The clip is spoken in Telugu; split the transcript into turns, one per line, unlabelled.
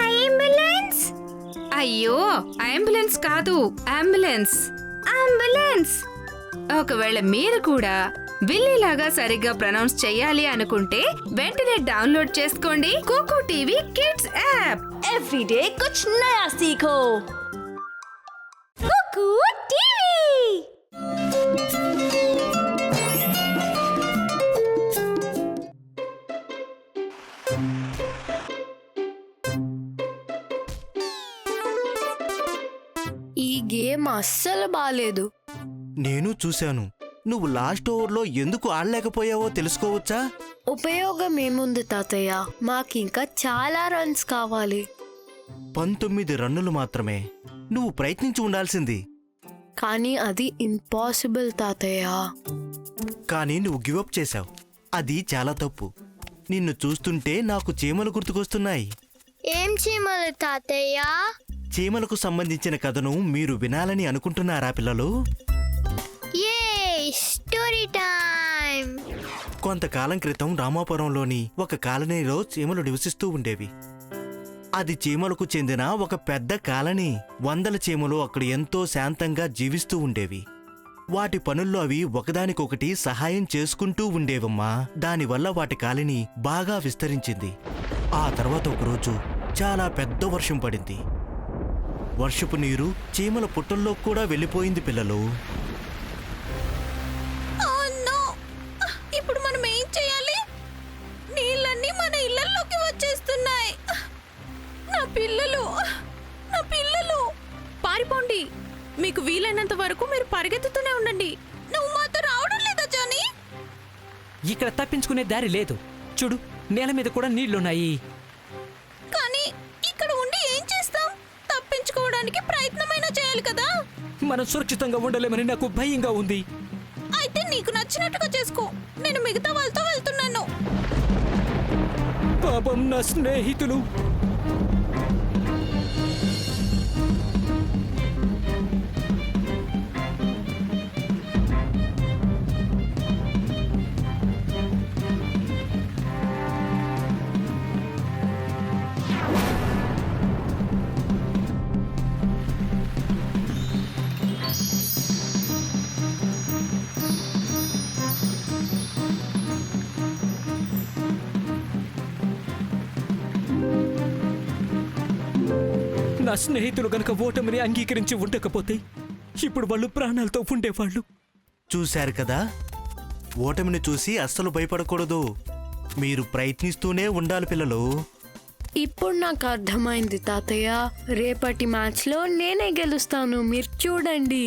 అంబులెన్స్.
అయ్యో, అంబులెన్స్ కాదు, అంబులెన్స్.
అంబులెన్స్.
ఒకవేళ మీరు కూడా బిల్లీలాగా సరిగ్గా ప్రొనౌన్స్ చెయ్యాలి అనుకుంటే వెంటనే డౌన్లోడ్ చేసుకోండి Kuku TV kids app.
Everyday కుచ్ నయా సీఖో. కుకు టీవీ.
ఈ గేమ్ అస్సలు బాలేదు.
నేను చూశాను. నువ్వు లాస్ట్ ఓవర్లో ఎందుకు ఆడలేకపోయావో తెలుసుకోవచ్చా?
ఉపయోగం ఏముంది తాతయ్య, మాకింకా చాలా రన్స్ కావాలి.
19 రన్నులు మాత్రమే. నువ్వు ప్రయత్నించి ఉండాల్సింది.
కానీ అది ఇంపాసిబుల్ తాతయ్య.
కానీ నువ్వు గివప్ చేశావు. అది చాలా తప్పు. నిన్ను చూస్తుంటే నాకు చీమలు గుర్తుకొస్తున్నాయి.
ఏం చీమలు తాతయ్య?
చీమలకు సంబంధించిన కథను మీరు వినాలని అనుకుంటున్నారా పిల్లలు?
ఏ స్టోరీ టైం.
కొంతకాలం క్రితం రామాపురంలోని ఒక కాలనీలో చీమలు నివసిస్తూ ఉండేవి. అది చీమలకు చెందిన ఒక పెద్ద కాలనీ. వందల చీమలు అక్కడ ఎంతో శాంతంగా జీవిస్తూ ఉండేవి. వాటి పనుల్లో అవి ఒకదానికొకటి సహాయం చేసుకుంటూ ఉండేవమ్మా. దానివల్ల వాటి కాలనీ బాగా విస్తరించింది. ఆ తర్వాత ఒకరోజు చాలా పెద్ద వర్షం పడింది. వర్షపు నీరు చీమల పుట్టల్లో కూడా వెళ్ళిపోయింది పిల్లలు.
ఇప్పుడు మనం ఏం చేయాలి? నీళ్ళన్నీ మన ఇళ్లలోకి వచ్చేస్తున్నాయి. నా పిల్లలు, నా పిల్లలు. పారిపోండి. మీకు వీలైనంత వరకు మీరు పరిగెత్తుతూనే ఉండండి. నువ్వు మాతో రావడం లేదా జానీ?
ఇక్కడ తప్పించుకునే దారి లేదు. చూడు, నేల మీద కూడా నీళ్లున్నాయి.
కానీ ఇక్కడ ఉండి ఏం చేస్తాం? తప్పించుకోవడానికి ప్రయత్నమైనా చేయాలి కదా.
మనం సురక్షితంగా ఉండలేమని నాకు భయంగా ఉంది.
అయితే నీకు నచ్చినట్టుగా చేసుకో. నేను మిగతా వాళ్ళతో వెళ్తున్నాను.
పాపం నా స్నేహితులు. నా స్నేహితులు గనక ఓటమిని అంగీకరించి ఉండకపోతే ఇప్పుడు వాళ్ళు ప్రాణాలతో ఉండేవాళ్ళు.
చూశారు కదా, ఓటమిని చూసి అస్సలు భయపడకూడదు. మీరు ప్రయత్నిస్తూనే ఉండాలి పిల్లలు.
ఇప్పుడు నాకు అర్థమైంది తాతయ్య. రేపటి మ్యాచ్లో నేనే గెలుస్తాను, మీరు చూడండి.